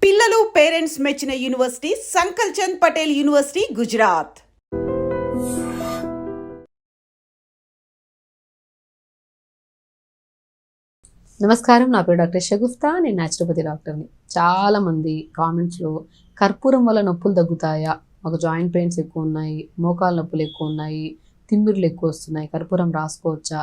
పిల్లలు పేరెంట్స్ మెచ్చిన university సంకల్ Chand Patel university Gujarat. నమస్కారం, నా పేరు డాక్టర్ షగుఫ్తా. నేను న్యాచురోపతి డాక్టర్ని. చాలామంది కామెంట్స్లో కర్పూరం వల్ల నొప్పులు తగ్గుతాయా, మాకు జాయింట్ పెయిన్స్ ఎక్కువ ఉన్నాయి, మోకాల నొప్పులు ఎక్కువ ఉన్నాయి, తిమ్మిర్లు ఎక్కువ వస్తున్నాయి, కర్పూరం రాసుకోవచ్చా,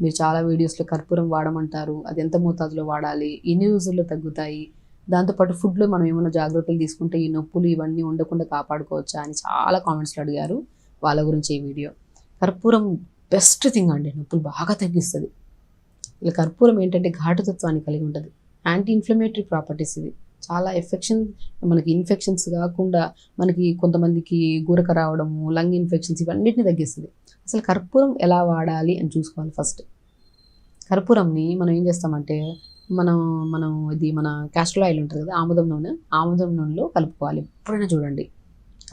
మీరు చాలా వీడియోస్లో కర్పూరం వాడమంటారు, అది ఎంత మోతాదులో వాడాలి, ఎన్ని రోజుల్లో తగ్గుతాయి, దాంతోపాటు ఫుడ్లో మనం ఏమైనా జాగ్రత్తలు తీసుకుంటే ఈ నొప్పులు ఇవన్నీ ఉండకుండా కాపాడుకోవచ్చా అని చాలా కామెంట్స్లో అడిగారు. వాళ్ళ గురించి ఈ వీడియో. కర్పూరం బెస్ట్ థింగ్ అండి, నొప్పులు బాగా తగ్గిస్తుంది. ఇలా కర్పూరం ఏంటంటే ఘాటుతత్వాన్ని కలిగి ఉంటుంది. యాంటీ ఇన్ఫ్లమేటరీ ప్రాపర్టీస్ ఇది. చాలా మనకి ఇన్ఫెక్షన్స్ కాకుండా మనకి కొంతమందికి గురక రావడము, లంగ్ ఇన్ఫెక్షన్స్ ఇవన్నిటిని తగ్గిస్తుంది. అసలు కర్పూరం ఎలా వాడాలి అని చూసుకోవాలి. ఫస్ట్ కర్పూరంని మనం ఏం చేస్తామంటే మన క్యాస్టర్ ఆయిల్ ఉంటుంది కదా, ఆముదం నూనెలో కలుపుకోవాలి. ఎప్పుడైనా చూడండి.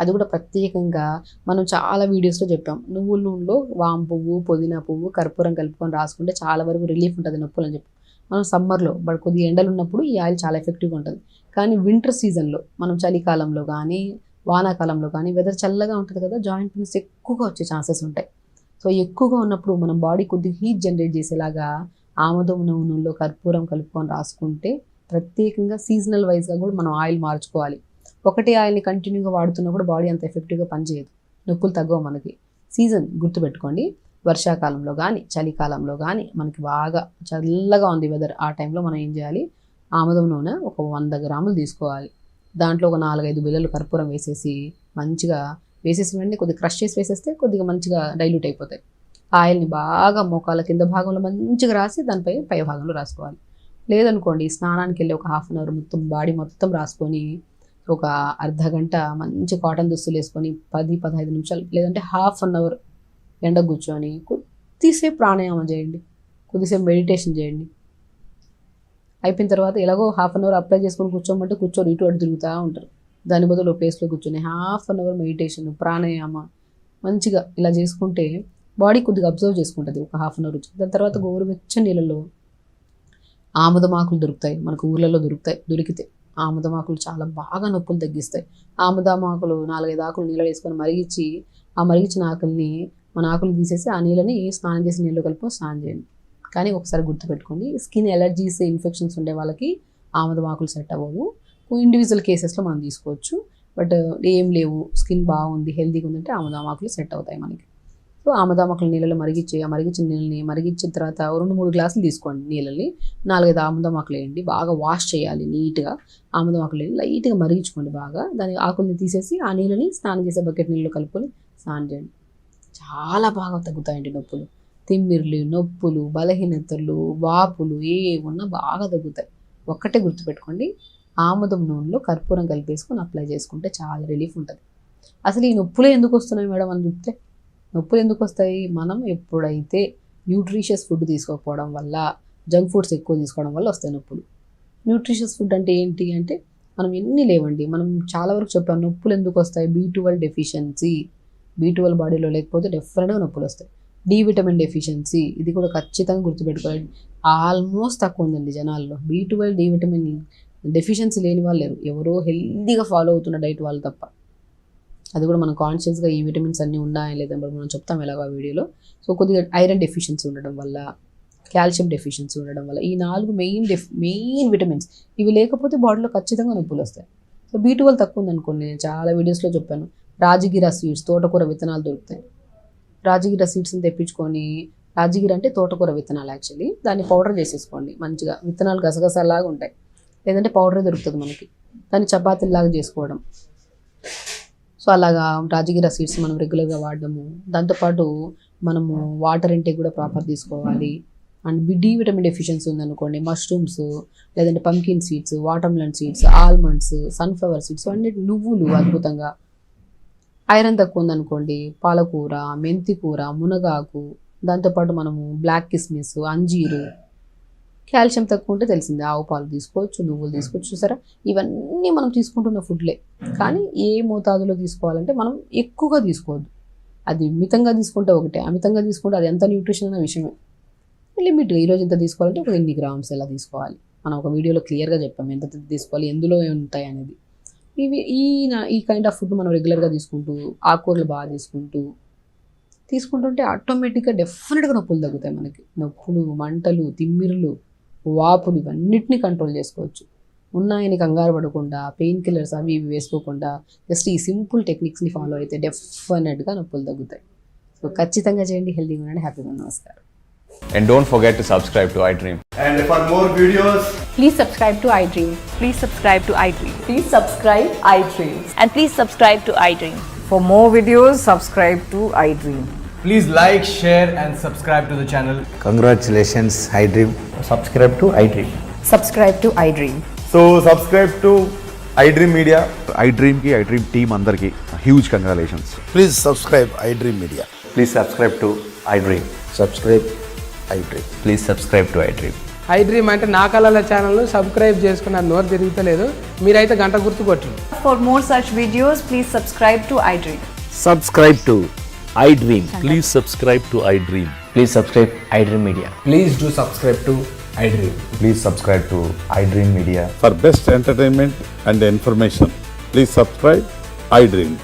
అది కూడా ప్రత్యేకంగా మనం చాలా వీడియోస్లో చెప్పాం. నువ్వుల నూనెలో వాము పువ్వు, పుదీనా పువ్వు, కర్పూరం కలుపుకొని రాసుకుంటే చాలా వరకు రిలీఫ్ ఉంటుంది నొప్పులు అని చెప్పి. మనం సమ్మర్లో కొద్దిగా ఎండలు ఉన్నప్పుడు ఈ ఆయిల్ చాలా ఎఫెక్టివ్గా ఉంటుంది. కానీ వింటర్ సీజన్లో మనం చలికాలంలో కానీ వానాకాలంలో కానీ వెదర్ చల్లగా ఉంటుంది కదా, జాయింట్ పెయిన్స్ ఎక్కువగా వచ్చే ఛాన్సెస్ ఉంటాయి. సో ఎక్కువగా ఉన్నప్పుడు మనం బాడీ కొద్దిగా హీట్ జనరేట్ చేసేలాగా ఆముదం నూనెలో కర్పూరం కలుపుకొని రాసుకుంటే, ప్రత్యేకంగా సీజనల్ వైజ్గా కూడా మనం ఆయిల్ మార్చుకోవాలి. ఒకటే ఆయిల్ని కంటిన్యూగా వాడుతున్నప్పుడు బాడీ అంత ఎఫెక్టివ్గా పనిచేయదు, నొప్పులు తగ్గవు మనకి. సీజన్ గుర్తుపెట్టుకోండి. వర్షాకాలంలో కానీ చలికాలంలో కానీ మనకి బాగా చల్లగా ఉంది వెదర్, ఆ టైంలో మనం ఏం చేయాలి, ఆముదం నూనె ఒక 100 గ్రాములు తీసుకోవాలి. దాంట్లో ఒక 4-5 బిళ్ళలు కర్పూరం వేసేసి మంచిగా వెంటనే కొద్దిగా క్రష్ చేసి వేసేస్తే కొద్దిగా మంచిగా డైల్యూట్ అయిపోతాయి. ఆయిల్ని బాగా మోకాల కింద భాగంలో మంచిగా రాసి దానిపై పై భాగంలో రాసుకోవాలి. లేదనుకోండి, స్నానానికి వెళ్ళి ఒక 1/2 అవర్ మొత్తం బాడీ మొత్తం రాసుకొని ఒక అర్ధగంట మంచి కాటన్ దుస్తులు వేసుకొని 10-15 నిమిషాలు లేదంటే 1/2 అవర్ ఎండ కూర్చొని కొద్దిసేపు ప్రాణాయామం చేయండి, కొద్దిసేపు మెడిటేషన్ చేయండి. అయిపోయిన తర్వాత ఎలాగో 1/2 అవర్ అప్లై చేసుకొని కూర్చోమంటే కూర్చొని ఇటు అటు తిరుగుతూ ఉంటారు. దాని బదులు ప్లేస్లో కూర్చొని 1/2 అవర్ మెడిటేషన్, ప్రాణాయామ మంచిగా ఇలా చేసుకుంటే బాడీ కొద్దిగా అబ్జర్వ్ చేసుకుంటుంది ఒక 1/2 అవర్. దాని తర్వాత గోరువెచ్చని నీళ్ళలో ఆముదమాకులు దొరుకుతాయి, మనకు ఊర్లలో దొరికితే ఆముదమాకులు చాలా బాగా నొప్పులు తగ్గిస్తాయి. ఆముదమాకులు 4-5 ఆకులు నీళ్ళు వేసుకొని మరిగించి, ఆ మరిగించిన ఆకులు తీసేసి ఆ నీళ్ళని స్నానం చేసి నీళ్ళు కలుపుకొని స్నానం చేయండి. కానీ ఒకసారి గుర్తుపెట్టుకోండి, స్కిన్ ఎలర్జీస్, ఇన్ఫెక్షన్స్ ఉండే వాళ్ళకి ఆముదమాకులు సెట్ అవ్వవు. ఇండివిజువల్ కేసెస్లో మనం తీసుకోవచ్చు. బట్ ఏం లేవు, స్కిన్ బాగుంది, హెల్తీగా ఉందంటే ఆముదమాకులు సెట్ అవుతాయి మనకి. సో ఆముదమాకులు నీళ్ళలో మరిగించిన నీళ్ళని మరిగించిన తర్వాత 2-3 గ్లాసులు తీసుకోండి నీళ్ళని. 4-5 ఆముదమాకులు వేయండి, బాగా వాష్ చేయాలి నీట్గా. ఆముదమాకులు లైట్గా మరిగించుకోండి బాగా. దాని ఆకుల్ని తీసేసి ఆ నీళ్ళని స్నానం చేసే బకెట్ నీళ్ళు కలుపుకొని స్నానం చేయండి. చాలా బాగా తగ్గుతాయండి నొప్పులు. తిమ్మిర్లు, నొప్పులు, బలహీనతలు, వాపులు ఏమున్నా బాగా తగ్గుతాయి. ఒక్కటే గుర్తుపెట్టుకోండి, ఆముదం నూనెలో కర్పూరం కలిపేసుకొని అప్లై చేసుకుంటే చాలా రిలీఫ్ ఉంటుంది. అసలు ఈ నొప్పులే ఎందుకు వస్తున్నాయి మేడం అని చెప్తే, నొప్పులు ఎందుకు వస్తాయి, మనం ఎప్పుడైతే న్యూట్రిషియస్ ఫుడ్ తీసుకోకపోవడం వల్ల, జంక్ ఫుడ్స్ ఎక్కువ తీసుకోవడం వల్ల వస్తాయి నొప్పులు. న్యూట్రిషియస్ ఫుడ్ అంటే ఏంటి అంటే మనం ఎన్ని లేవండి, మనం చాలా వరకు చెప్పాం. నొప్పులు ఎందుకు వస్తాయి, B12 డెఫిషియన్సీ, B12 బాడీలో లేకపోతే డెఫినెట్గా నొప్పులు వస్తాయి. డి విటమిన్ డెఫిషియన్సీ, ఇది కూడా ఖచ్చితంగా గుర్తుపెట్టుకోవాలి. ఆల్మోస్ట్ తక్కువ ఉందండి జనాల్లో B12, డి విటమిన్ డెఫిషియన్సీ లేని వాళ్ళు లేరు, ఎవరో హెల్తీగా ఫాలో అవుతున్న డైట్ వాళ్ళు తప్ప. అది కూడా మనం కాన్షియస్గా ఈ విటమిన్స్ అన్నీ ఉన్నాయా లేదా మనం చెప్తాం ఎలాగో ఆ వీడియోలో. సో కొద్దిగా ఐరన్ డెఫిషియన్సీ ఉండడం వల్ల, కాల్షియం డెఫిషియన్సీ ఉండడం వల్ల, ఈ 4 మెయిన్ విటమిన్స్ ఇవి లేకపోతే బాడీలో ఖచ్చితంగా నొప్పులు వస్తాయి. సో B12 తక్కువ ఉందనుకోండి, నేను చాలా వీడియోస్లో చెప్పాను, రాజగిర సీడ్స్, తోటకూర విత్తనాలు దొరుకుతాయి. రాజగిర సీడ్స్ని తెప్పించుకొని, రాజగిర అంటే తోటకూర విత్తనాలు యాక్చువల్లీ, దాన్ని పౌడర్ చేసేసుకోండి మంచిగా. విత్తనాలు గసగసాలాగా ఉంటాయి, లేదంటే పౌడరే దొరుకుతుంది మనకి. దాన్ని చపాతీలాగా చేసుకోవడం. సో అలాగా రాజగిర సీడ్స్ మనం రెగ్యులర్గా వాడడము. దాంతోపాటు మనము వాటర్ ఇంటేక్ కూడా ప్రాపర్ తీసుకోవాలి. అండ్ డి విటమిన్ డెఫిషియన్సీ ఉందనుకోండి, మష్రూమ్స్, లేదంటే pumpkin seeds, watermelon seeds, almonds, sunflower seeds, అన్ని నువ్వులు అద్భుతంగా. ఐరన్ తక్కువ ఉందనుకోండి, పాలకూర, మెంతికూర, మునగాకు, దాంతోపాటు మనము బ్లాక్ కిస్మిస్, అంజీరు. కాల్షియం తక్కువ ఉంటే తెలిసిందే, ఆవు పాలు తీసుకోవచ్చు, నువ్వులు తీసుకోవచ్చు. చూసారా, ఇవన్నీ మనం తీసుకుంటున్న ఫుడ్లే. కానీ ఏ మోతాదులో తీసుకోవాలంటే మనం ఎక్కువగా తీసుకోవద్దు. అది మితంగా తీసుకుంటే ఒకటే, అమితంగా తీసుకుంటే అది ఎంత న్యూట్రిషన్ అనే విషయమే. లిమిట్, ఈరోజు ఇంత తీసుకోవాలంటే ఒక 8 గ్రామ్స్ ఎలా తీసుకోవాలి. మనం ఒక వీడియోలో క్లియర్గా చెప్పాము ఎంత తీసుకోవాలి, ఎందులో ఉంటాయి అనేది. ఈ కైండ్ ఆఫ్ ఫుడ్ మనం రెగ్యులర్గా తీసుకుంటూ, ఆకుకూరలు బాగా తీసుకుంటుంటే ఆటోమేటిక్గా డెఫినెట్గా నొప్పులు తగ్గుతాయి. మనకి నొప్పులు, మంటలు, తిమ్మిరులు, వాపులు ఇవన్నిటిని కంట్రోల్ చేసుకోవచ్చు. ఉన్నాయని కంగారు పడకుండా, పెయిన్ కిల్లర్స్ అవి ఇవి వేసుకోకుండా జస్ట్ ఈ సింపుల్ టెక్నిక్స్ని ఫాలో అయితే డెఫినెట్గా నొప్పులు తగ్గుతాయి. సో ఖచ్చితంగా చేయండి. హెల్తీగా ఉండండి, హ్యాపీగా. నమస్కారం. And don't forget to subscribe to iDream. And for more videos, Please subscribe to iDream. Please subscribe to iDream. Please subscribe iDream. And please subscribe to iDream. For more videos, subscribe to iDream. please like, share and subscribe to the channel. Congratulations, iDream. Subscribe to iDream. Subscribe to iDream. So subscribe to iDream Media. iDream ki iDream team andarki huge congratulations. Please subscribe iDream Media. Please subscribe to iDream. Subscribe iDream. Please subscribe to iDream. iDream అంటే నా కళల channel subscribe చేసుకున్న నోరు తిరుగుతలేదు, మీరైతే గంట గుర్తు కొట్టండి. For more such videos, please subscribe to iDream. Subscribe to iDream. Please subscribe to iDream. Please subscribe iDream Media. Please do subscribe to iDream. Please subscribe to iDream Media. For best entertainment and information, please subscribe iDream.